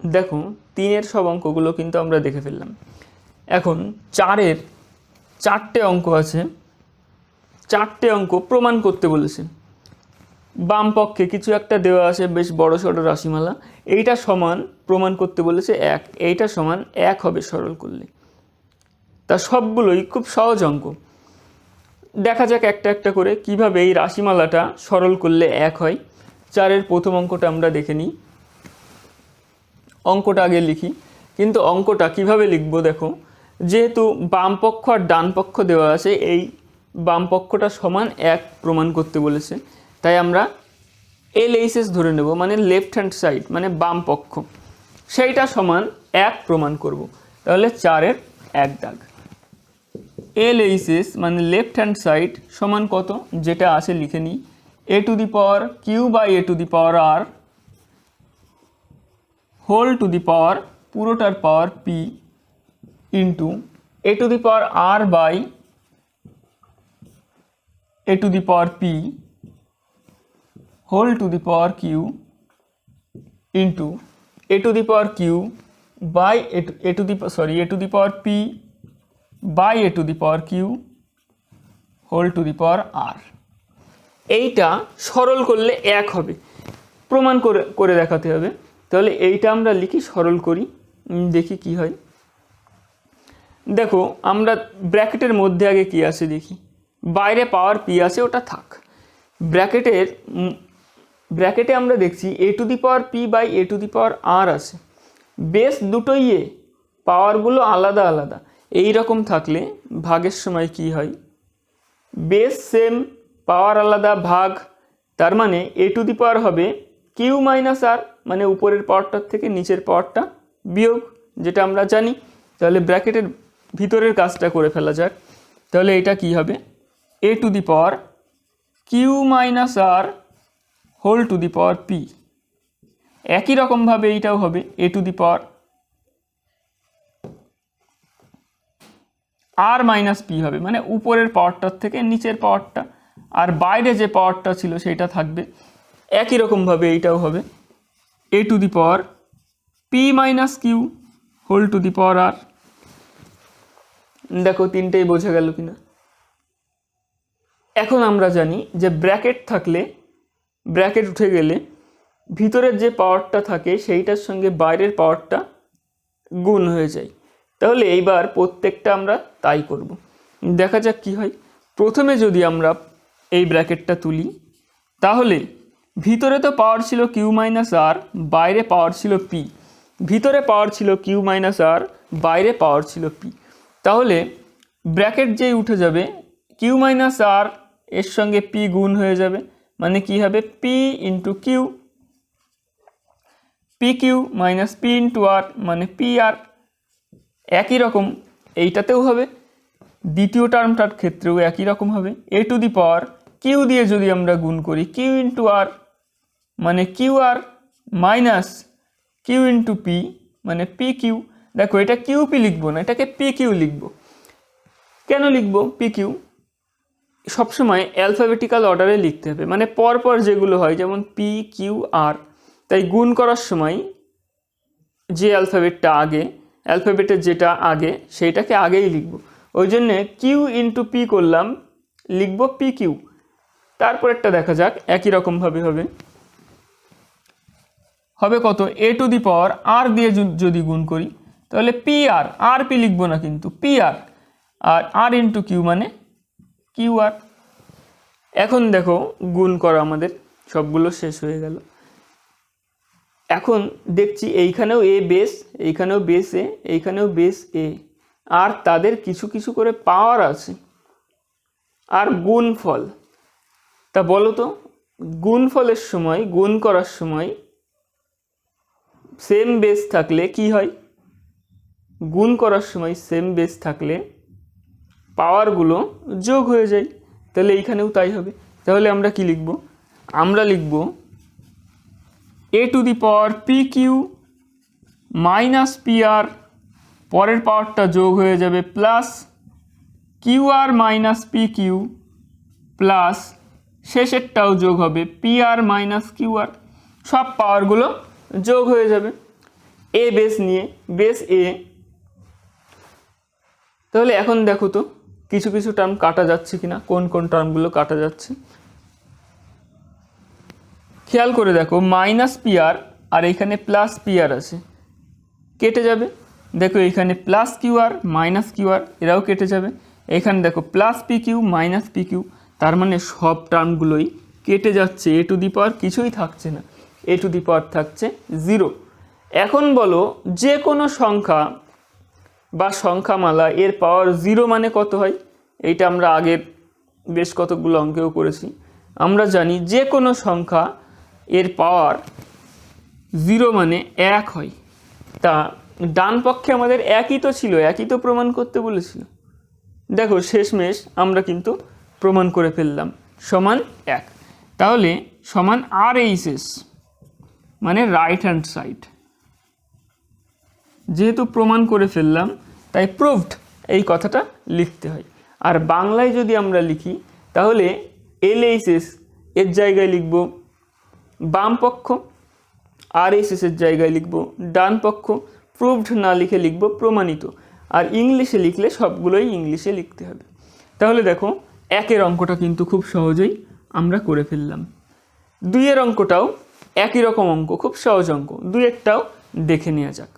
দেখো 3-এর সব অঙ্কগুলো কিন্তু আমরা দেখে ফেললাম। এখন 4-এর 4টে অঙ্ক আছে, 4টে অঙ্ক প্রমাণ করতে বলেছে। বাম পক্ষে কিছু একটা দেওয়া আছে, বেশ বড় সড়ো রাশিমালা, এইটা সমান প্রমাণ করতে বলেছে 1, এইটা সমান 1 হবে সরল করলে। তা সবগুলোই খুব সহজ অঙ্ক। দেখা যাক একটা একটা করে কিভাবে এই রাশিমালাটা সরল করলে 1 হয়। 4-এর প্রথম অঙ্কটা আমরা দেখে নিই। অঙ্কটা আগে লিখি, কিন্তু অঙ্কটা কিভাবে লিখব দেখো, যেহেতু বাম পক্ষ আর ডান পক্ষ দেওয়া আছে, এই বাম পক্ষটা সমান 1 প্রমাণ করতে বলেছে, তাই আমরা LHS ধরে নেব, মানে লেফট হ্যান্ড সাইড মানে বাম পক্ষ, সেইটা সমান 1 প্রমাণ করব। তাহলে 4-এর 1 দাগ। LHS মানে লেফট হ্যান্ড সাইড সমান কত, যেটা আছে লিখে নিই, a to the power q by a to the power r whole to the power পুরোটার power p into a to the power r by a to the power p whole to the power q into a to the power q by a to the power p by a to the power q whole to the power r। এইটা সরল করলে 1 হবে, প্রমাণ করে দেখাতে হবে। তাহলে এইটা আমরা লিখি, সরল করি, দেখি কি হয়। দেখো আমরা ব্র্যাকেটের মধ্যে আগে কি আছে দেখি, বাইরে পাওয়ার p আছে, ওটা থাক। ব্র্যাকেটে আমরা দেখছি a to the power p by a to the power r আছে। বেস দুটোই পাওয়ারগুলো আলাদা আলাদা, এই রকম থাকলে ভাগের সময় কি হয়, বেস সেম পাওয়ার আলাদা ভাগ, তার মানে a টু দি পাওয়ার হবে q মাইনাস r, মানে উপরের পাওয়ারটার থেকে নিচের পাওয়ারটা বিয়োগ, যেটা আমরা জানি। তাহলে ব্র্যাকেটের ভিতরের কাজটা করে ফেলা যাক। তাহলে এটা কি হবে, a to the power q minus r whole to the power p। একই রকমভাবে এইটাও হবে a to the power r minus p হবে, মানে উপরের পাওয়ারটার থেকে নিচের পাওয়ারটা, আর বাইরে যে পাওয়ারটা ছিল সেটা থাকবে। একই রকমভাবে এইটাও হবে a to the power p minus q whole to the power r। দেখো তিনটেই বোঝা গেল কিনা। এখন আমরা জানি যে ব্র্যাকেট থাকলে, ব্র্যাকেট উঠে গেলে ভিতরের যে পাওয়ারটা থাকে সেইটার সঙ্গে বাইরের পাওয়ারটা গুণ হয়ে যায়। তাহলে এইবার প্রত্যেকটা আমরা তাই করব, দেখা যাক কি হয়। প্রথমে যদি আমরা এই ব্র্যাকেটটা তুলি, তাহলে ভিতরে তো পাওয়ার ছিল q মাইনাস r, বাইরে পাওয়ার ছিল p। ভিতরে পাওয়ার ছিল q মাইনাস r, বাইরে পাওয়ার ছিল p। তাহলে ব্র্যাকেট যেই উঠে যাবে, q মাইনাস r এর সঙ্গে p গুণ হয়ে যাবে, মানে কি হবে p into q, p q minus p into r, মানে পি আর। একই রকম এইটাতেও হবে, দ্বিতীয় টার্মটার ক্ষেত্রেও একই রকম হবে। এ টু দি পাওয়ার কিউ দিয়ে যদি আমরা গুণ করি, কিউ ইন্টু আর মানে Q r, minus Q into P মানে পি কিউ। দেখো এটা কিউ পি লিখবো না, এটাকে পি কিউ লিখবো। কেন লিখবো পি কিউ? সবসময় অ্যালফাবেটিক্যাল অর্ডারে লিখতে হবে, মানে পরপর যেগুলো হয়, যেমন পি কিউ আর, তাই গুণ করার সময় যে অ্যালফাবেটটা আগে, অ্যালফাবেটের যেটা আগে সেইটাকে আগেই লিখব। ওই জন্যে কিউ ইন্টু পি করলাম, লিখব পি কিউ। তারপরেরটা দেখা যাক, একই রকমভাবে হবে। হবে কত, এ টু দি পাওয়ার আর দিয়ে যদি গুণ করি, তাহলে পি আর, আর পি লিখবো না কিন্তু পি আর, আর আর ইন্টু কিউ মানে কিউ আর। এখন দেখো গুণ করা আমাদের সবগুলো শেষ হয়ে গেল। এখন দেখছি এইখানেও এ বেস, এইখানেও বেস এ, এইখানেও বেস এ, আর তাদের কিছু কিছু করে পাওয়ার আছে আর গুণফল। তা বলো তো, গুণফলের সময়, গুণ করার সময় সেম বেস থাকলে কি হয়? গুণ করার সময় সেম বেস থাকলে পাওয়ারগুলো যোগ হয়ে যায়। তাহলে এইখানেও তাই হবে। তাহলে আমরা কি লিখব? আমরা লিখব a to the power p q minus p r, পরের পাওয়ারটা যোগ হয়ে যাবে plus q r minus p q, plus শেষেরটাও যোগ হবে p r minus q r. সব পাওয়ারগুলো যোগ হয়ে যাবে। এ বেস নিয়ে, বেস এ। তাহলে এখন দেখো তো কিছু কিছু টার্ম কাটা যাচ্ছে কিনা, কোন কোন টার্মগুলো কাটা যাচ্ছে খেয়াল করে দেখো। মাইনাস পি আর এইখানে প্লাস পি আছে, কেটে যাবে। দেখো এইখানে plus q r minus q r এরাও কেটে যাবে। এখানে দেখো plus p q minus p q, তার মানে সব টার্মগুলোই কেটে যাচ্ছে। এ টু দি পাওয়ার কিছুই থাকছে না, এ টু দি পাওয়ার থাকছে 0। এখন বলো যে কোনো সংখ্যা বা সংখ্যামালা এর পাওয়ার 0 মানে কত হয়? এইটা আমরা আগের বেশ কতগুলো অঙ্কেও করেছি। আমরা জানি যে কোনো সংখ্যা এর পাওয়ার 0 মানে 1 হয়। তা ডান পক্ষে আমাদের একই তো ছিল, একই তো প্রমাণ করতে বলেছিল। দেখো শেষমেশ আমরা কিন্তু প্রমাণ করে ফেললাম, সমান 1। তাহলে সমান আর এইচএস মানে রাইট হ্যান্ড সাইড। যেহেতু প্রমাণ করে ফেললাম তাই প্রুভড এই কথাটা লিখতে হয়। আর বাংলায় যদি আমরা লিখি তাহলে এলএইচএস এর জায়গায় লিখব বাম পক্ষ, আর এইচএস এর জায়গায় লিখব ডান পক্ষ, প্রুভড না লিখে লিখব প্রমাণিত। আর ইংলিশে লিখলে সবগুলোই ইংলিশে লিখতে হবে। তাহলে দেখো 1 অঙ্কটা কিন্তু খুব সহজেই আমরা করে ফেললাম। 2 অঙ্কটাও একই রকম অঙ্ক, খুব সহজ অঙ্ক। 2টাও দেখে নেওয়া যাক।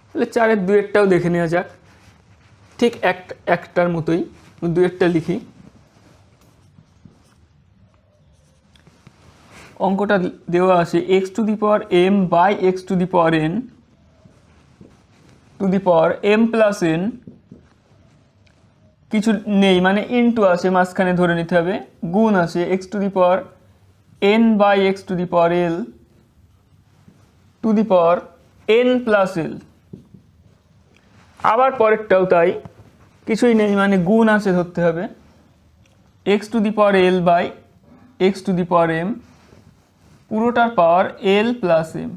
তাহলে 4 2টাও দেখে নেওয়া যাক। ঠিক একটার মতোই 2টা লিখি। অঙ্কটা দেওয়া আছে x to the power m by x to the power n to the power m plus n, কিছু নেই মানে ইনটু আছে, মাঝখানে ধরে নিতে হবে, গুণ আছে x to the power n by x to the power l to the power n plus l. আবার পরেরটাও তাই, কিছুই নেই মানে গুণ আছে ধরতে হবে, x to the power l by x to the power m, পুরোটার পাওয়ার এল প্লাস এম।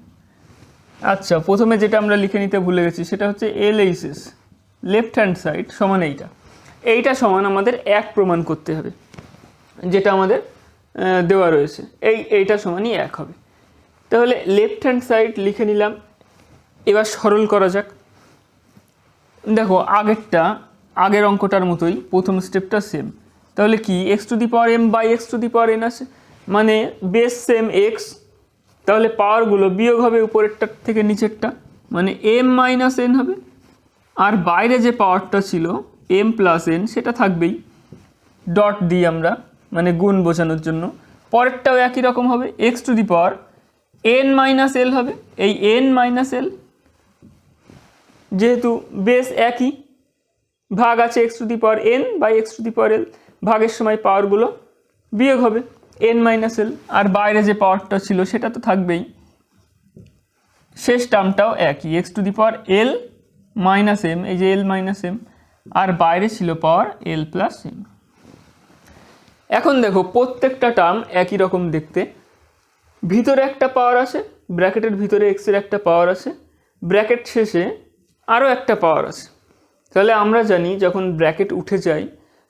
আচ্ছা, প্রথমে যেটা আমরা লিখে নিতে ভুলে গেছি সেটা হচ্ছে এল এইচএস, লেফট হ্যান্ড সাইড সমান এইটা সমান আমাদের 1 প্রমাণ করতে হবে, যেটা আমাদের দেওয়া রয়েছে। এইটা সমানই 1 হবে। তাহলে লেফট হ্যান্ড সাইড লিখে নিলাম। এবার সরল করা যাক। দেখো আগের অঙ্কটার মতোই প্রথম স্টেপটা সেম। তাহলে কি x to the power m by x to the power n আছে, মানে বেস সেম এক্স, তাহলে পাওয়ারগুলো বিয়োগ হবে উপরেরটার থেকে নিচেরটা, মানে এম মাইনাস এন হবে। আর বাইরে যে পাওয়ারটা ছিল এম প্লাস এন সেটা থাকবেই, ডট দিই আমরা মানে গুণ বোঝানোর জন্য। পরেরটাও একই রকম হবে, x to the power n minus l হবে। এই এন মাইনাস এল যেহেতু বেস একই, ভাগ আছে x to the power n by x to the power l, ভাগের সময় পাওয়ারগুলো বিয়োগ হবে এন মাইনাস এল। আর বাইরে যে পাওয়ারটা ছিল সেটা তো থাকবেই, শেষ টার্মটাও একই, x to the power l minus m, এই যে এল মাইনাস এম, আর বাইরে ছিল পাওয়ার এল প্লাস এম। এখন দেখো প্রত্যেকটা টার্ম একই রকম দেখতে। ভিতরে একটা পাওয়ার আছে, ব্র্যাকেটের ভিতরে এক্সের একটা পাওয়ার আছে, ব্র্যাকেট শেষে আরও একটা পাওয়ার আছে। তাহলে আমরা জানি যখন ব্র্যাকেট উঠে যায়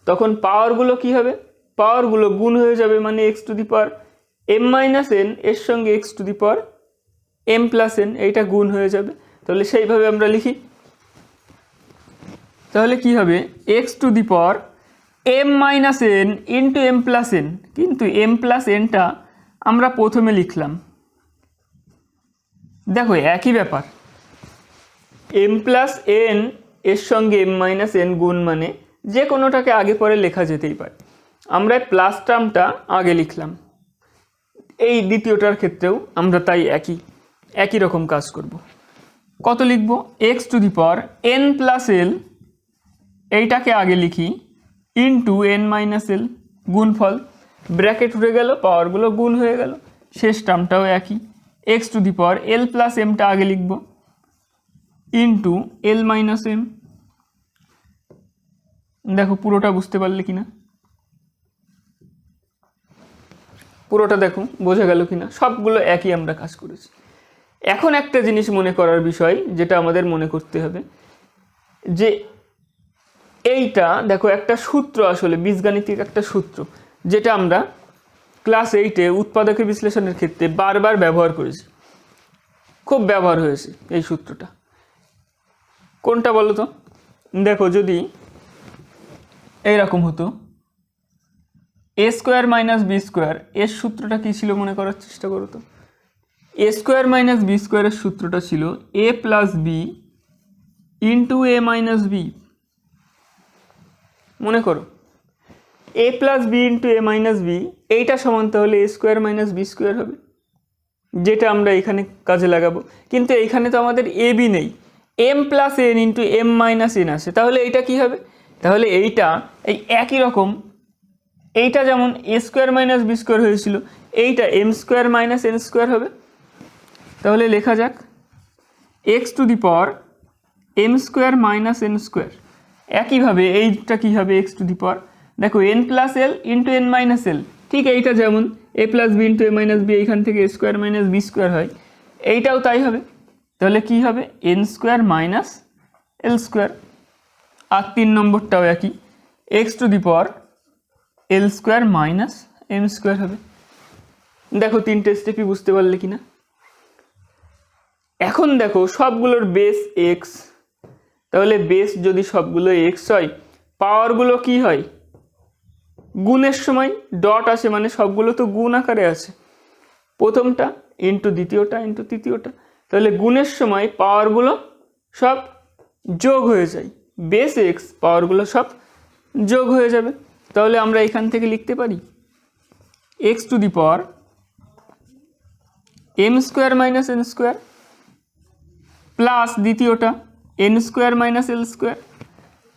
তখন পাওয়ারগুলো কি হবে, পাওয়ারগুলো গুণ হয়ে যাবে, মানে x to the power M minus n এর সঙ্গে x to the power m plus n, এইটা গুণ হয়ে যাবে। তাহলে সেইভাবে আমরা লিখি। তাহলে কি হবে x to the power M minus n into m plus n, কিন্তু এম প্লাস এনটা আমরা প্রথমে লিখলাম। দেখো একই ব্যাপার, এম প্লাস এন এর সঙ্গে এম মাইনাস এন গুণ মানে যে কোনোটাকে আগে পরে লেখা যেতেই পারে। আমরা প্লাস টার্মটা আগে লিখলাম, এই দ্বিতীয়টার ক্ষেত্রেও আমরা তাই একই রকম কাজ করব। কত লিখব, x to the power n plus l, এইটাকে আগে লিখি, ইন্টু এন মাইনাস এল, গুণফল, ব্র্যাকেট উঠে গেল, পাওয়ারগুলো গুণ হয়ে গেল, শেষ টার্মটাও একই, x to the power l plus এমটা আগে লিখব, ইন্টু এল মাইনাস এম। দেখো পুরোটা বুঝতে পারলে কিনা, পুরোটা দেখো বোঝা গেল কিনা, সবগুলো একই আমরা কাজ করেছি। এখন একটা জিনিস মনে করার বিষয়, যেটা আমাদের মনে করতে হবে, যে এইটা দেখো একটা সূত্র, আসলে বীজগাণিতিক একটা সূত্র, যেটা আমরা ক্লাস 8-এ উৎপাদকে বিশ্লেষণের ক্ষেত্রে বারবার ব্যবহার করেছি, খুব ব্যবহার হয়েছে এই সূত্রটা। কোনটা বলো তো? দেখো, যদি এইরকম হতো এ স্কোয়ার মাইনাস বি স্কোয়ার, এর সূত্রটা কী ছিল মনে করার চেষ্টা করো তো। এ স্কোয়ার মাইনাস বি স্কোয়ারের সূত্রটা ছিল এ plus B into A minus B. মনে করো এ plus B into A minus B, এইটা সমান তাহলে এ স্কোয়ার মাইনাস বি স্কোয়ার হবে, যেটা আমরা এখানে কাজে লাগাবো। কিন্তু এইখানে তো আমাদের এ বি নেই, m plus n into m minus n আছে, তাহলে এইটা কী হবে? তাহলে এইটা এই একই রকম, এইটা যেমন A square minus B square হয়েছিল, এইটা M square minus N square হবে। তাহলে লেখা যাক X to the power M square minus N square. একইভাবে এইটা কী হবে? এক্স টু দি পাওয়ার, দেখো N plus L into N minus L, ঠিক এইটা যেমন A plus B into A minus B, এইখান থেকে A square minus B square হয়, এইটাও তাই হবে। তাহলে কী হবে? এন স্কোয়ার মাইনাস এল স্কোয়ার। আর 3 নম্বরটাও একই, x to the power L square minus M square হবে। দেখো 3টে স্টেপই বুঝতে পারলে কি না? এখন দেখো সবগুলোর বেস এক্স, তাহলে বেস যদি সবগুলো এক্স হয়, পাওয়ারগুলো কি হয়? গুণের সময় ডট আসে, মানে সবগুলো তো গুণ আকারে আছে, প্রথমটা ইন্টু দ্বিতীয়টা ইন্টু তৃতীয়টা। তাহলে গুণের সময় পাওয়ারগুলো সব যোগ হয়ে যায়, বেস এক্স পাওয়ারগুলো সব যোগ হয়ে যাবে। তাহলে আমরা এখান থেকে লিখতে পারি X to the power M square minus N square plus দ্বিতীয়টা এন স্কোয়ার মাইনাস এল স্কোয়ার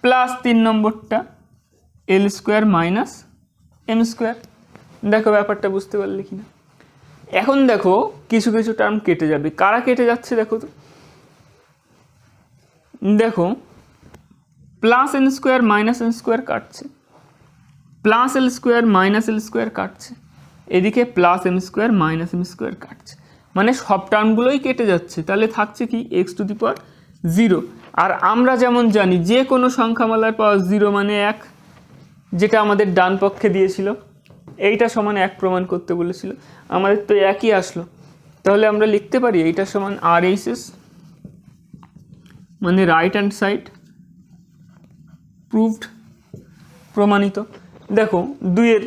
প্লাস 3 নম্বরটা L square minus M square. দেখো ব্যাপারটা বুঝতে পারলে কি না? এখন দেখো কিছু কিছু টার্ম কেটে যাবে। কারা কেটে যাচ্ছে দেখো তো। দেখো plus N square minus N square কাটছে, প্লাস এল স্কোয়ার মাইনাস এল স্কোয়ার কাটছে, এদিকে plus M square minus M square কাটছে, মানে সব টার্মগুলোই কেটে যাচ্ছে। তাহলে থাকছে কি? X to the power 0। আর আমরা যেমন জানি যে কোনো সংখ্যামালার পাওয়ার 0 মানে 1, যেটা আমাদের ডান পক্ষে দিয়েছিল, এইটা সমান 1 প্রমাণ করতে বলেছিল, আমাদের তো একই আসলো। তাহলে আমরা লিখতে পারি এইটা সমান আর এইচ এস, মানে রাইট হ্যান্ড সাইড প্রুভড, প্রমাণিত। দেখো 4-এর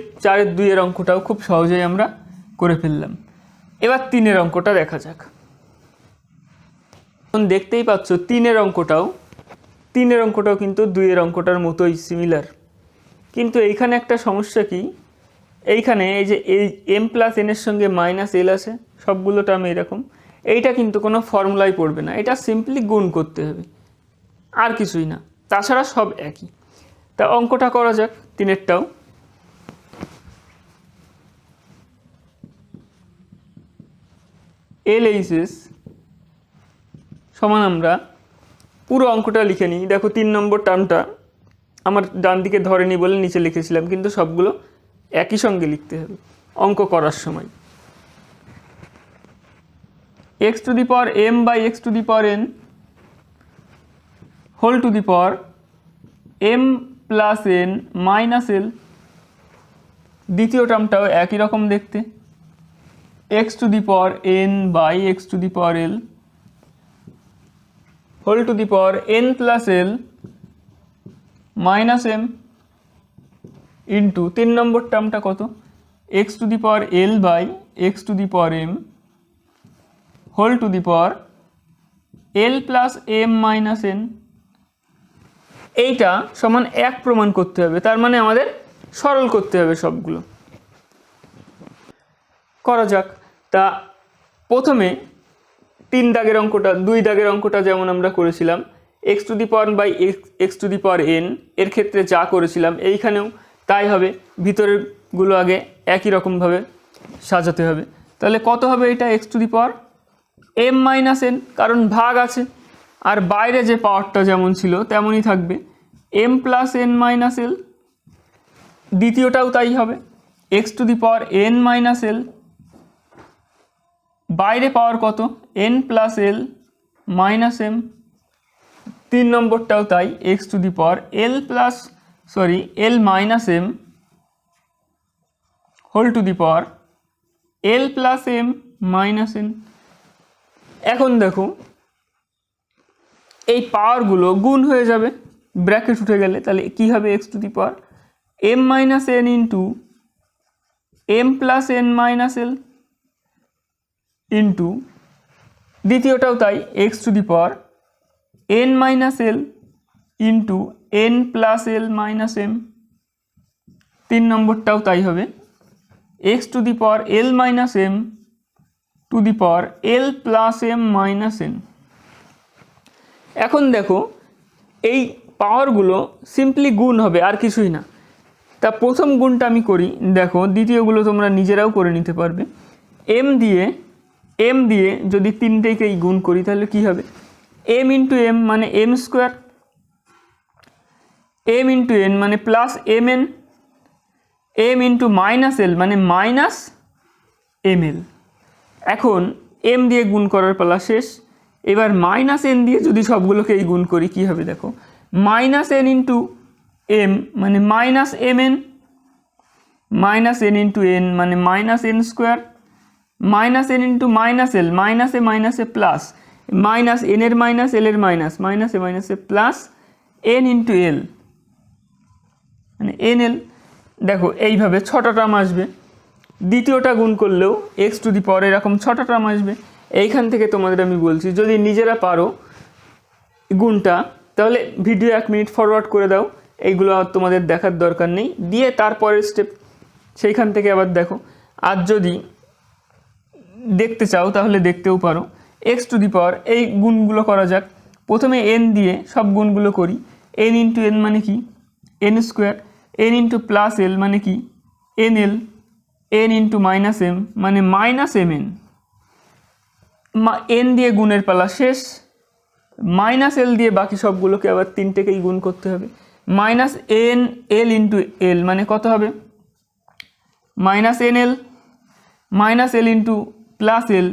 2-এর অঙ্কটাও খুব সহজেই আমরা করে ফেললাম। এবার 3-এর অঙ্কটা দেখা যাক। এখন দেখতেই পাচ্ছ 3-এর অঙ্কটাও কিন্তু 2-এর অঙ্কটার মতোই সিমিলার। কিন্তু এইখানে একটা সমস্যা কি, এইখানে এই যে এই এম প্লাস এনের সঙ্গে মাইনাস এল আছে, সবগুলো টার্ম এরকম, এইটা কিন্তু কোনো ফর্মুলাই পড়বে না, এটা সিম্পলি গুণ করতে হবে, আর কিছুই না, তাছাড়া সব একই। তা অঙ্কটা করা যাক 3-এরটাও। এল এইচ এস সমান, আমরা পুরো অঙ্কটা লিখে নিই। দেখো 3 নম্বর টার্মটা আমার ডান দিকে ধরেনি বলে নিচে লিখেছিলাম, কিন্তু সবগুলো একই সঙ্গে লিখতে হবে অঙ্ক করার সময়। X to the power m by x to the power n whole to the power m plus n minus l. দ্বিতীয় টার্মটাও একই রকম দেখতে, x to the power n by x to the power l whole to the power n plus l minus m into 3 number টার্মটা কত? X to the power l by x to the power m whole to the power l plus M minus N. এইটা সমান 1 প্রমাণ করতে হবে, তার মানে আমাদের সরল করতে হবে সবগুলো। করা যাক। তা প্রথমে 3 দাগের অঙ্কটা, 2 দাগের অঙ্কটা যেমন আমরা করেছিলাম X to the power by x to the power N, এর ক্ষেত্রে যা করেছিলাম এইখানেও তাই হবে। ভিতরেরগুলো আগে একই রকমভাবে সাজাতে হবে। তাহলে কত হবে এটা? X to the power M minus N, কারণ ভাগ আছে, আর বাইরে যে পাওয়ারটা যেমন ছিল তেমনই থাকবে, m plus n minus l. দ্বিতীয়টাও তাই হবে, x to the power n minus l, বাইরে পাওয়ার কত? N plus l minus m. 3 নম্বরটাও তাই, x to the power l minus m whole to the power l plus M minus n. এখন দেখো এই পাওয়ারগুলো গুণ হয়ে যাবে, ব্র্যাকেট উঠে গেলে তাহলে কি হবে, x to the power M minus n into m plus n minus l into দ্বিতীয়টাও তাই x to the power n minus l into n plus l minus m. 3 নম্বরটাও তাই হবে x to the power l minus m to the power l plus M minus n. এখন দেখো এই পাওয়ারগুলো simply গুণ হবে, আর কিছুই না। তা প্রথম গুণটা আমি করি, দেখো দ্বিতীয়গুলো তোমরা নিজেরাও করে নিতে পারবে। এম দিয়ে যদি তিনটেকেই গুণ করি তাহলে কি হবে, এম ইন্টু এম মানে m square, m into n মানে plus M n, m into minus l মানে মাইনাস এম এল। এখন এম দিয়ে গুণ করার পালা শেষ। এবার মাইনাস এন দিয়ে যদি সবগুলোকেই গুণ করি কি হবে, দেখো মাইনাস এন ইন্টু এম মানে minus M N, minus n into n মানে minus N square, minus n into minus l মাইনাসে মাইনাসে প্লাস, মাইনাস এনের মাইনাস এলের মাইনাস, মাইনাসে মাইনাসে প্লাস এন ইন্টু এল মানে এন এল। দেখো এইভাবে 6টা টার্ম আসবে। দ্বিতীয়টা গুণ করলেও এক্স টু দি পাওয়ার এরকম 6টা টার্ম আসবে। এইখান থেকে তোমাদের আমি বলছি যদি নিজেরা পারো গুণটা তাহলে ভিডিও 1 মিনিট ফরওয়ার্ড করে দাও, এইগুলো আর তোমাদের দেখার দরকার নেই, দিয়ে তারপরের স্টেপ সেইখান থেকে আবার দেখো। আর যদি দেখতে চাও তাহলে দেখতেও পারো। এক্স টু দি পাওয়ার এই গুণগুলো করা যাক। প্রথমে এন দিয়ে সব গুণগুলো করি। এন ইন্টু এন মানে কি n square, n into plus l মানে কি n l, n into minus m মানে মাইনাস এম এন। এন দিয়ে গুণের পালা শেষ। মাইনাস এল দিয়ে বাকি সবগুলোকে আবার তিনটেকেই গুণ করতে হবে। Minus N L into L মানে কত হবে, minus N L, minus l into plus l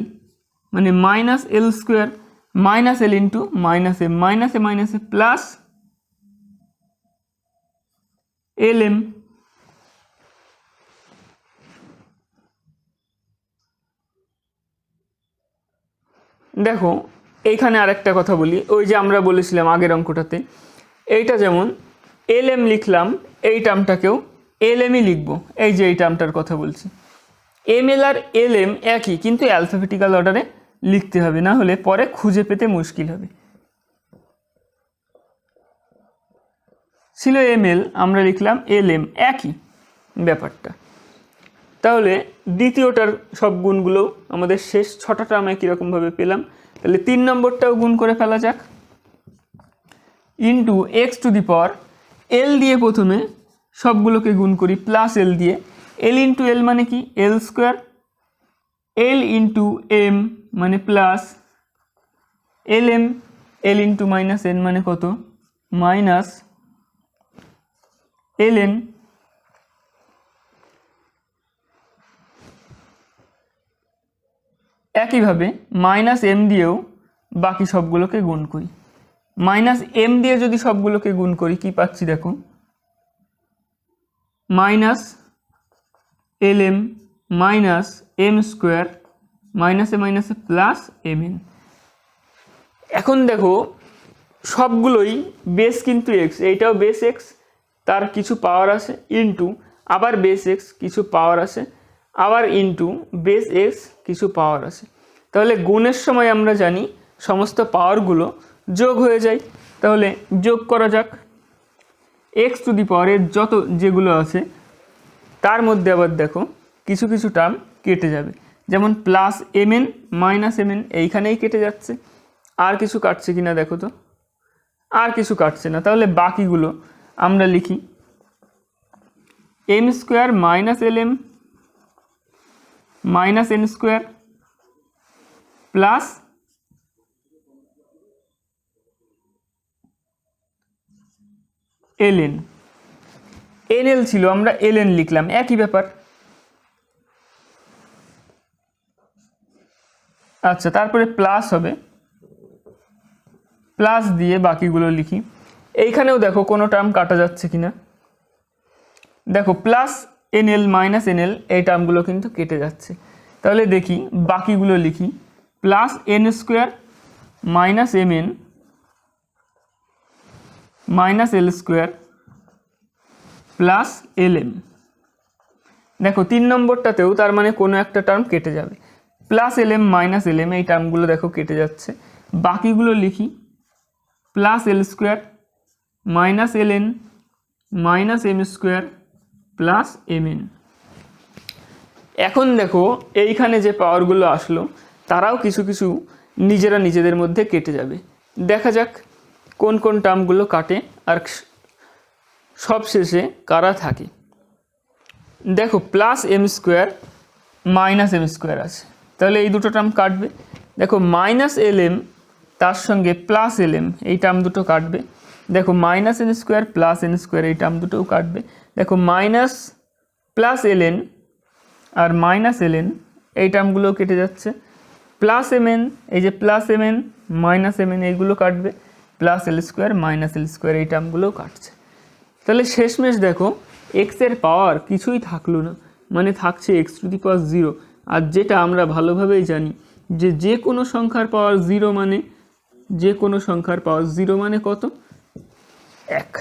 মানে minus L square, minus l into minus M, মাইনাসে মাইনাসে প্লাস এল এম। দেখো এইখানে আরেকটা কথা বলি, ওই যে আমরা বলেছিলাম আগের অঙ্কটাতে, এইটা যেমন এল এম লিখলাম এই টার্মটাকেও এল এমই লিখবো। এই যে এই টার্মটার কথা বলছি, এম এল আর এল এম একই, কিন্তু অ্যালফাবেটিক্যাল অর্ডারে লিখতে হবে, না হলে পরে খুঁজে পেতে মুশকিল হবে। ছিল এম এল, আমরা লিখলাম এল এম, একই ব্যাপারটা। তাহলে দ্বিতীয়টার সব গুণগুলো আমাদের শেষ, 6টা টার্ম একই রকমভাবে পেলাম। তাহলে 3 নম্বরটাও গুণ করে ফেলা যাক। Into x to the power এল দিয়ে প্রথমে সবগুলোকে গুণ করি প্লাস এল দিয়ে, এল ইন্টু এল মানে কি এল স্কোয়ার, এল ইন্টু এম মানে plus L M, L into minus N মানে কত মাইনাস এল এন। একইভাবে মাইনাস এম দিয়েও বাকি সবগুলোকে গুণ করি। মাইনাস এম দিয়ে যদি সবগুলোকে গুণ করি কি পাচ্ছি দেখো, minus L M minus M square, মাইনাসে মাইনাসে প্লাস এম এন। এখন দেখো সবগুলোই বেস কিন্তু এক্স, এইটাও বেস এক্স, তার কিছু পাওয়ার আছে, ইন্টু আবার বেস এক্স কিছু পাওয়ার আছে, আবার ইন্টু বেস এক্স কিছু পাওয়ার আছে। তাহলে গুণের সময় আমরা জানি সমস্ত পাওয়ারগুলো যোগ হয়ে যায়। তাহলে যোগ করা যাক। এক্স টু দি পাওয়ারের যত যেগুলো আছে তার মধ্যে আবার দেখো কিছু কিছু টার্ম কেটে যাবে, যেমন plus M N minus M N এইখানেই কেটে যাচ্ছে। আর কিছু কাটছে কিনা দেখো তো, আর কিছু কাটছে না। তাহলে বাকিগুলো আমরা লিখি m square minus L M minus N square plus এল এন। এন এল ছিল, আমরা এল এন লিখলাম, একই ব্যাপার। আচ্ছা, তারপরে প্লাস হবে, প্লাস দিয়ে বাকিগুলো লিখি। এইখানেও দেখো কোনো টার্ম কাটা যাচ্ছে কিনা। দেখো প্লাস এনএল মাইনাস এনএল এই টার্মগুলো কিন্তু কেটে যাচ্ছে। তাহলে দেখি বাকিগুলো লিখি, plus N square minus M N minus এল স্কোয়ার প্লাস এল এম। দেখো 3 নম্বরটাতেও তার মানে কোনো একটা টার্ম কেটে যাবে, plus L M minus L M এই টার্মগুলো দেখো কেটে যাচ্ছে। বাকিগুলো লিখি, প্লাস এল স্কোয়ার মাইনাস এল n minus M square plus M n. এখন দেখো এইখানে যে পাওয়ারগুলো আসলো তারাও কিছু কিছু নিজেরা নিজেদের মধ্যে কেটে যাবে। দেখা যাক কোন কোন টার্মগুলো কাটে আর সবশেষে কারা থাকে। দেখো plus M square minus M square আছে, তাহলে এই দুটো টার্ম কাটবে। দেখো মাইনাস এল এম তার সঙ্গে প্লাস এল এম এই টার্ম দুটো কাটবে। দেখো minus N square plus N square এই টার্ম দুটোও কাটবে। দেখো মাইনাস প্লাস এল এন আর মাইনাস এল এন এই টার্মগুলোও কেটে যাচ্ছে। প্লাস এম এন, এই যে plus M N minus M N এইগুলো কাটবে। প্লাস এল স্কোয়ার মাইনাস এল স্কোয়ার এই টার্মগুলোও কাটছে। তাহলে শেষমেশ দেখো এক্সের পাওয়ার কিছুই থাকলো না, মানে থাকছে এক্স টু দি পাওয়ার 0। আর যেটা আমরা ভালোভাবেই জানি যে কোনো সংখ্যার পাওয়ার 0 মানে যে কোনো সংখ্যার পাওয়ার 0 মানে কত? 1।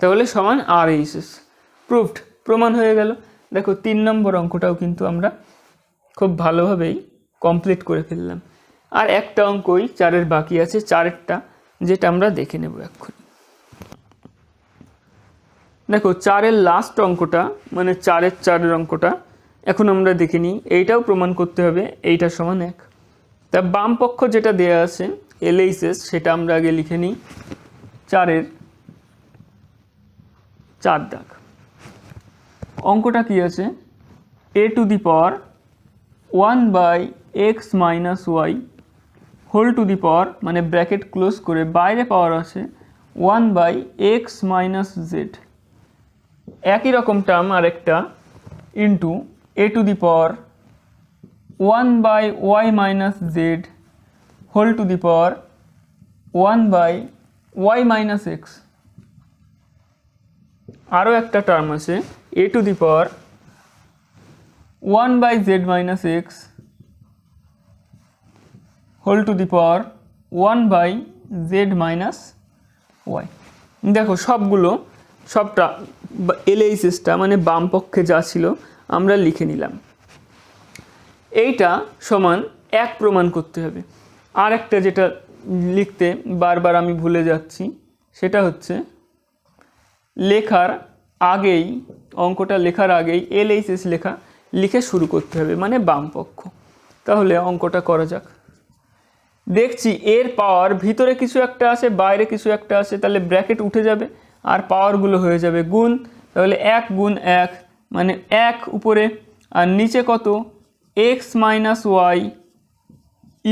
তাহলে সমান আর এইচএস, প্রুফড, প্রমাণ হয়ে গেল। দেখো 3 নম্বর অঙ্কটাও কিন্তু আমরা খুব ভালোভাবেই কমপ্লিট করে ফেললাম। আর একটা অঙ্কই 4-এর বাকি আছে, 4-এরটা যেটা আমরা দেখে নেব এক্ষুনি। দেখো 4-এর লাস্ট অঙ্কটা মানে 4-এর অঙ্কটা এখন আমরা দেখে নিই। এইটাও প্রমাণ করতে হবে এইটার সমান 1। তা বাম পক্ষ যেটা দেয়া আছে এলএইচএস সেটা আমরা আগে লিখে নিই। 4-এর 4 দাগ। অঙ্কটা কি আছে? a to the power 1/x minus y whole to the power, মানে ব্র্যাকেট ক্লোজ করে বাইরে পাওয়ার আছে 1/x মাইনাস জেড। একই রকম টার্ম আরেকটা into a to the power 1/y minus Z whole to the power 1/y minus X. আরও একটা term আছে a to the power 1/z minus X whole to the power 1/z minus Y. দেখো সবটা এলএইচএসটা মানে বাম পক্ষে যা ছিল আমরা লিখে নিলাম। এইটা সমান 1 প্রমাণ করতে হবে। আর একটা যেটা লিখতে বারবার আমি ভুলে যাচ্ছি সেটা হচ্ছে লেখার আগেই, অঙ্কটা লেখার আগেই এলএইচএস লিখে শুরু করতে হবে, মানে বাম পক্ষ। তাহলে অঙ্কটা করা যাক। দেখছি এর পাওয়ার ভিতরে কিছু একটা আছে বাইরে কিছু একটা আছে, তাহলে ব্র্যাকেট উঠে যাবে আর পাওয়ারগুলো হয়ে যাবে গুণ। তাহলে 1 গুণ 1 মানে 1 উপরে, আর নিচে কত? x minus Y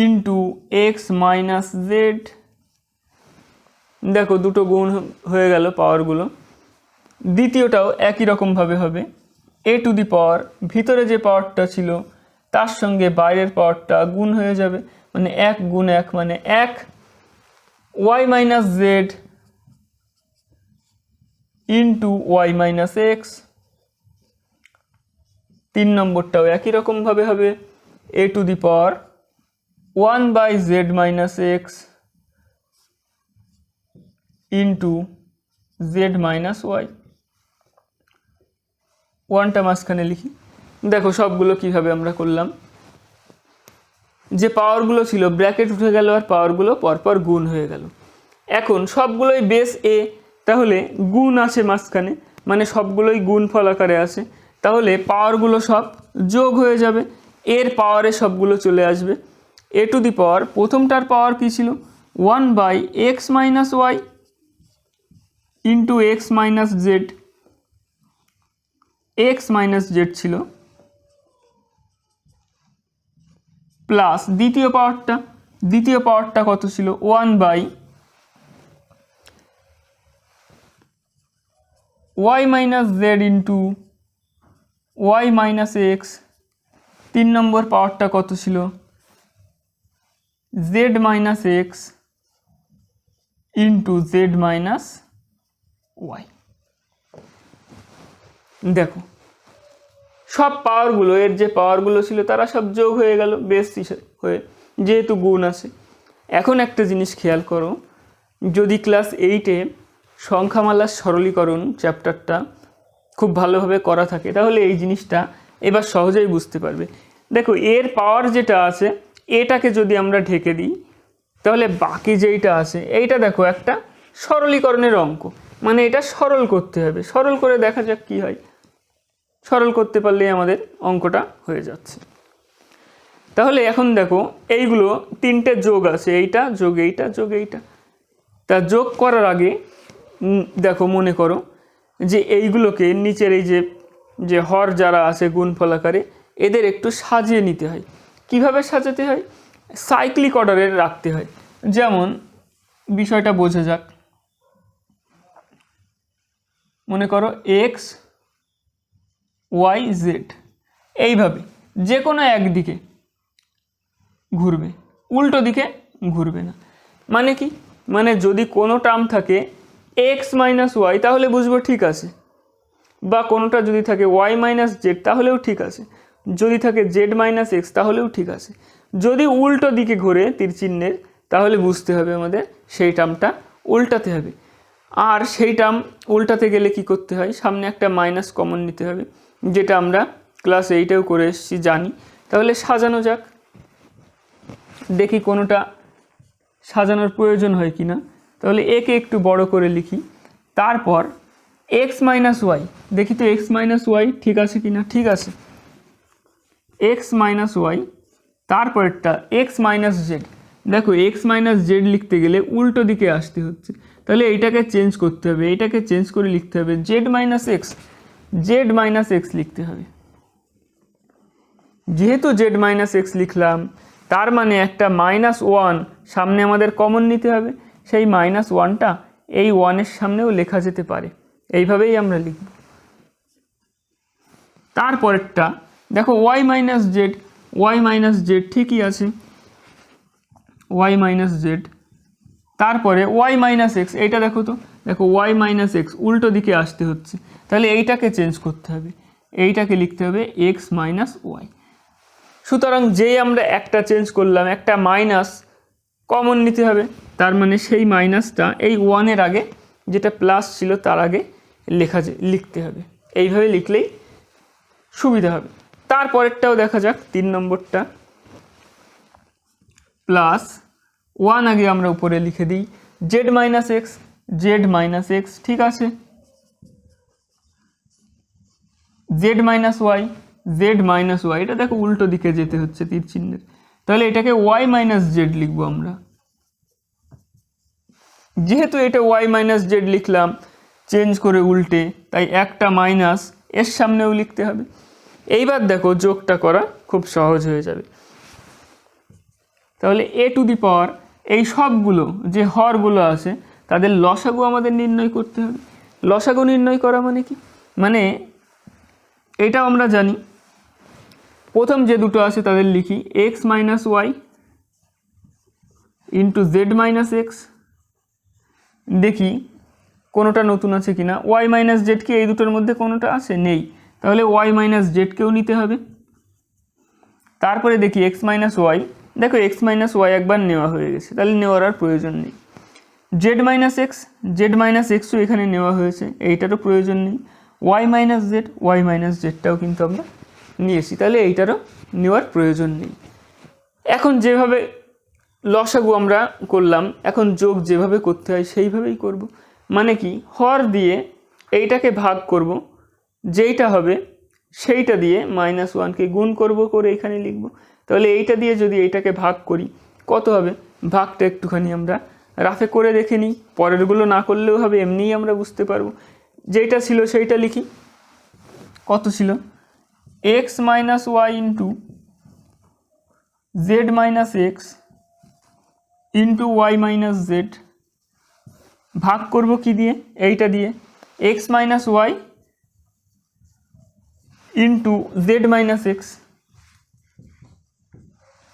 into X minus Z. দেখো দুটো গুণ হয়ে গেল পাওয়ারগুলো। দ্বিতীয়টাও একই রকমভাবে হবে, a টু দি পাওয়ার ভিতরে যে পাওয়ারটা ছিল তার সঙ্গে বাইরের পাওয়ারটা গুণ হয়ে যাবে, মানে 1 গুণ 1 মানে 1 y minus Z into Y minus x. 3 নম্বরটাও একই রকমভাবে হবে, a to the power 1/z minus x into Z minus y. 1টা মাঝখানে লিখি। দেখো সবগুলো কিভাবে আমরা করলাম, যে পাওয়ারগুলো ছিল ব্র্যাকেট উঠে গেল আর পাওয়ারগুলো পরপর গুণ হয়ে গেল। এখন সবগুলোই বেস এ, তাহলে গুণ আছে মাঝখানে, মানে সবগুলোই গুণফল আকারে আছে। তাহলে পাওয়ারগুলো সব যোগ হয়ে যাবে, এর পাওয়ারে সবগুলো চলে আসবে। a টু দি পাওয়ার প্রথমটার পাওয়ার কী ছিল? 1/x minus Y into X minus Z. X minus Z ছিল, প্লাস দ্বিতীয় পাওয়ারটা কত ছিল? 1/y minus Z into Y minus x. 3 নম্বর পাওয়ারটা কত ছিল? Z minus x into Z minus Y. দেখো সব পাওয়ারগুলো, এর যে পাওয়ারগুলো ছিল তারা সব যোগ হয়ে গেল বেস হয়ে, যেহেতু গুণ আছে। এখন একটা জিনিস খেয়াল করো, যদি ক্লাস 8-এ সংখ্যামালার সরলীকরণ চ্যাপ্টারটা খুব ভালোভাবে করা থাকে তাহলে এই জিনিসটা এবার সহজেই বুঝতে পারবে। দেখো এর পাওয়ার যেটা আছে এটাকে যদি আমরা ঢেকে দিই তাহলে বাকি যেইটা আছে এইটা দেখো একটা সরলীকরণের অঙ্ক, মানে এটা সরল করতে হবে। সরল করে দেখা যাক কি হয়। সরল করতে পারলেই আমাদের অঙ্কটা হয়ে যাচ্ছে। তাহলে এখন দেখো এইগুলো তিনটে যোগ আছে, এইটা যোগ এইটা যোগ এইটা। তা যোগ করার আগে দেখো মনে করো যে এইগুলোকে নিচের এই যে হর যারা আছে গুণফল আকারে এদের একটু সাজিয়ে নিতে হয়। কিভাবে সাজাতে হয়? সাইক্লিক অর্ডারে রাখতে হয়। যেমন বিষয়টা বোঝা যাক, মনে করো এক্স ওয়াই জেড এইভাবে যে কোনো একদিকে ঘুরবে, উল্টো দিকে ঘুরবে না। মানে কি? মানে যদি কোনো টার্ম থাকে এক্স মাইনাস ওয়াই তাহলে বুঝবো ঠিক আছে, বা কোনোটা যদি থাকে ওয়াই মাইনাস জেড তাহলেও ঠিক আছে, যদি থাকে জেড মাইনাস এক্স তাহলেও ঠিক আছে। যদি উল্টো দিকে ঘুরে তীর চিহ্নের তাহলে বুঝতে হবে আমাদের সেই টার্মটা উল্টাতে হবে। আর সেই টার্ম উল্টাতে গেলে কি করতে হয়? সামনে একটা মাইনাস কমন নিতে হবে, যেটা আমরা ক্লাস 8-এও করে এসেছি জানি। তাহলে সাজানো যাক, দেখি কোনোটা সাজানোর প্রয়োজন হয় কি না। তাহলে একে একটু বড় করে লিখি, তারপর এক্স মাইনাস ওয়াই, দেখি তো এক্স মাইনাস ওয়াই ঠিক আছে কি না। ঠিক আছে, এক্স মাইনাস ওয়াই, তারপরেরটা এক্স মাইনাস জেড। দেখো এক্স মাইনাস জেড লিখতে গেলে উল্টো দিকে আসতে হচ্ছে, তাহলে এইটাকে চেঞ্জ করতে হবে, এইটাকে চেঞ্জ করে লিখতে হবে Z minus x, Z minus x লিখতে হবে। যেহেতু জেড মাইনাস এক্স লিখলাম তার মানে একটা মাইনাস ওয়ান সামনে আমাদের কমন নিতে হবে, সেই মাইনাস ওয়ানটা এই ওয়ানের সামনেও লেখা যেতে পারে, এইভাবেই আমরা লিখব। তারপরেরটা দেখো Y minus Z, Y minus Z ঠিকই আছে, ওয়াই মাইনাস জেড। তারপরে ওয়াই মাইনাস এক্স, এইটা দেখো তো, দেখো ওয়াই মাইনাস এক্স উল্টো দিকে আসতে হচ্ছে, তাহলে এইটাকে চেঞ্জ করতে হবে, এইটাকে লিখতে হবে এক্স মাইনাস ওয়াই। সুতরাং যেই আমরা একটা চেঞ্জ করলাম, একটা মাইনাস কমন নিতে হবে, তার মানে সেই মাইনাসটা এই ওয়ানের আগে যেটা প্লাস ছিল তার আগে লিখতে হবে। এইভাবে লিখলেই সুবিধা হবে। তারপরেরটাও দেখা যাক, 3 নম্বরটা প্লাস ওয়ান আগে আমরা উপরে লিখে দিই Z minus x, Z minus X ঠিক আছে, Z minus Y, Z minus Y, এটা দেখো উল্টো দিকে যেতে হচ্ছে তীর চিহ্নের, তাহলে এটাকে ওয়াই মাইনাস জেড লিখবো আমরা। যেহেতু এটা ওয়াই মাইনাস জেড লিখলাম চেঞ্জ করে উল্টে, তাই একটা মাইনাস এর সামনেও লিখতে হবে। এইবার দেখো যোগটা করা খুব সহজ হয়ে যাবে। তাহলে এ টু দি পাওয়ার এই সবগুলো যে হরগুলো আছে তাদের লসাগু আমাদের নির্ণয় করতে হবে। লসাগু নির্ণয় করা মানে কি? মানে এটাও আমরা জানি, প্রথম যে দুটো আছে তাদের লিখি X minus Y into Z minus X. দেখি কোনোটা নতুন আছে কিনা। ওয়াই মাইনাস জেড কি এই দুটোর মধ্যে কোনোটা আছে? নেই, তাহলে ওয়াই মাইনাস জেডকেও নিতে হবে। তারপরে দেখি এক্স মাইনাস ওয়াই, দেখো এক্স মাইনাস ওয়াই একবার নেওয়া হয়ে গেছে, তাহলে নেওয়ার আর প্রয়োজন নেই। Z minus x, Z minus এক্সও এখানে নেওয়া হয়েছে, এইটারও প্রয়োজন নেই। Y minus Z, Y minus জেডটাও কিন্তু আমরা নিয়েছি, তাহলে এইটারও নেওয়ার প্রয়োজন নেই। এখন যেভাবে লসাগু আমরা করলাম, এখন যোগ যেভাবে করতে হয় সেইভাবেই করব। মানে কি, হর দিয়ে এইটাকে ভাগ করব, যেইটা হবে সেইটা দিয়ে মাইনাস ওয়ানকে গুণ করব, করে এখানে লিখব। তাহলে এইটা দিয়ে যদি এইটাকে ভাগ করি কত হবে? ভাগটা একটুখানি আমরা রাফে করে দেখে নিই, পরেরগুলো না করলেও হবে, এমনিই আমরা বুঝতে পারবো। যেইটা ছিল সেইটা লিখি, কত ছিল? X minus Y into Z minus x into Y minus Z, ভাগ করব কি দিয়ে? এইটা দিয়ে, X minus Y into Z minus X.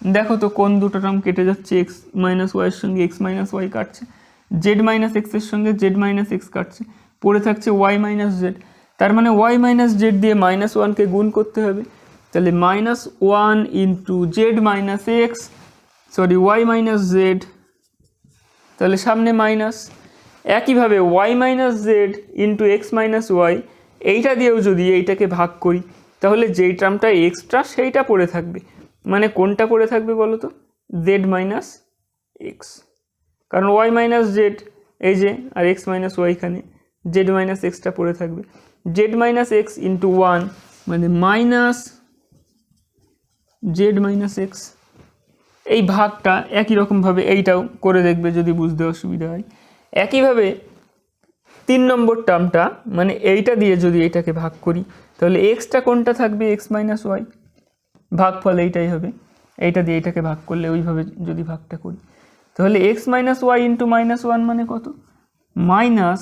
দেখো তো কোন দুটো টার্ম কেটে যাচ্ছে, এক্স মাইনাস ওয়াইয়ের সঙ্গে এক্স মাইনাস ওয়াই কাটছে, জেড মাইনাস এক্সের সঙ্গে জেড মাইনাস এক্স কাটছে, পড়ে থাকছে ওয়াই মাইনাস জেড। তার মানে ওয়াই মাইনাস জেড দিয়ে -1কে গুণ করতে হবে, তাহলে -1 into Z minus X, sorry Y minus Z, তাহলে সামনে মাইনাস। একইভাবে Y minus Z into X minus Y, এইটা দিয়েও যদি এইটাকে ভাগ করি তাহলে যেই টার্মটা এক্সট্রা সেইটা পড়ে থাকবে। মানে কোনটা পড়ে থাকবে বলো তো? জেড মাইনাস এক্স, কারণ ওয়াই মাইনাস জেড এই যে, আর এক্স মাইনাস ওয়াই এখানে, জেড মাইনাস এক্সটা পড়ে থাকবে। জেড মাইনাস এক্স ইন্টু 1 মানে মাইনাস জেড মাইনাস এক্স। এই ভাগটা একই রকমভাবে এইটাও করে দেখবে যদি বুঝতে অসুবিধা হয়। একইভাবে 3 নম্বর টার্মটা মানে এইটা দিয়ে যদি এটাকে ভাগ করি তাহলে এক্সটা কোনটা থাকবে? এক্স মাইনাস ওয়াই, ভাগফল এইটাই হবে। এইটা দিয়ে এটাকে ভাগ করলে ওইভাবে যদি ভাগটা করি তাহলে এক্স মাইনাস ওয়াই ইন্টু -1 মানে কত? Minus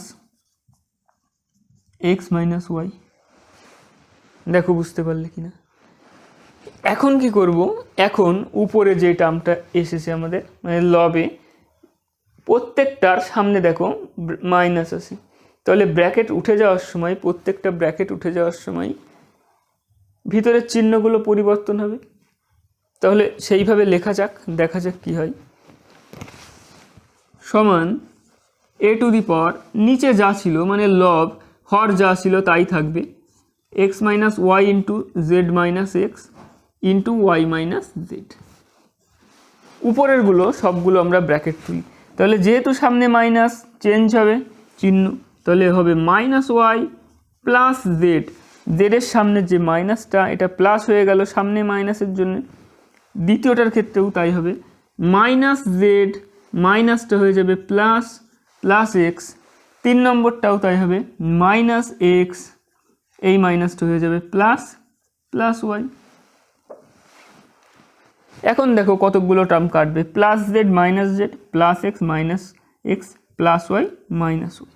X minus Y. দেখো বুঝতে পারলে কিনা। এখন কি করব? এখন উপরে যে টার্মটা এসেছে আমাদের মানে লবে, প্রত্যেকটার সামনে দেখো মাইনাস আছে, তাহলে ব্র্যাকেট উঠে যাওয়ার সময়, প্রত্যেকটা ব্র্যাকেট উঠে যাওয়ার সময় ভিতরের চিহ্নগুলো পরিবর্তন হবে। তাহলে সেইভাবে লেখা যাক, দেখা যাক কি হয়। সমান এ টু দি পাওয়ার নিচে যা ছিল মানে লব হর যা ছিল তাই থাকবে, x minus Y into Z minus x into Y minus z. উপরেরগুলো সবগুলো আমরা ব্র্যাকেট তুলি, তাহলে যেহেতু সামনে মাইনাস চেঞ্জ হবে চিহ্ন, তাহলে হবে মাইনাস ওয়াই প্লাস জেড। জেডের সামনে যে মাইনাসটা এটা প্লাস হয়ে গেল সামনে মাইনাসের জন্য। দ্বিতীয়টার ক্ষেত্রেও তাই হবে, মাইনাস জেড মাইনাসটা হয়ে যাবে প্লাস প্লাস এক্স। 3 নম্বরটাও তাই হবে, মাইনাস এক্স এই মাইনাসটা হয়ে যাবে প্লাস প্লাস ওয়াই। এখন দেখো কতগুলো টার্ম কাটবে, plus z minus z plus x minus x plus y minus y.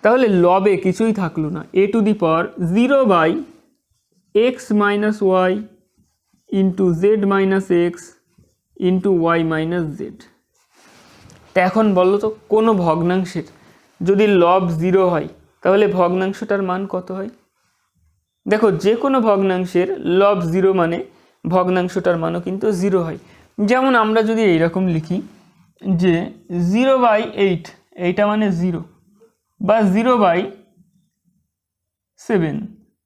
তাহলে লবে কিছুই থাকলো না, a to the power 0 by x minus Y into Z minus x into Y minus z. তা এখন বলো তো কোনো ভগ্নাংশের যদি লব 0 হয় তাহলে ভগ্নাংশটার মান কত হয়? দেখো যে কোনো ভগ্নাংশের লব 0 মানে ভগ্নাংশটার মানও কিন্তু 0 হয়। যেমন আমরা যদি এইরকম লিখি যে 0/8, এইটা মানে 0, বা 0/7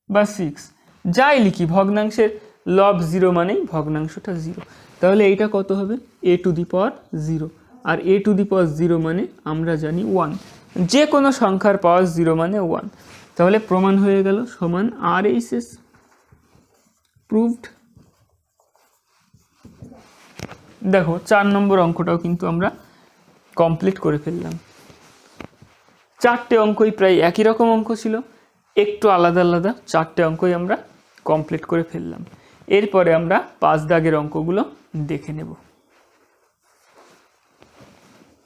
বা 6, যাই লিখি ভগ্নাংশের লব 0 মানেই ভগ্নাংশটা 0। তাহলে এইটা কত হবে? এ to the power 0, R A to the power 0 মানে আমরা জানি 1। যে কোনো সংখ্যার পাওয়ার 0 মানে 1। তাহলে প্রমাণ হয়ে গেল, সমান RHS, প্রুভড। দেখো 4 নম্বর অঙ্কটাও কিন্তু আমরা কমপ্লিট করে ফেললাম। 4টে অঙ্কই প্রায় একই রকম অঙ্ক ছিল, একটু আলাদা আলাদা 4টে অঙ্কই আমরা কমপ্লিট করে ফেললাম। এরপরে আমরা 5 দাগের অঙ্কগুলো দেখে নেব।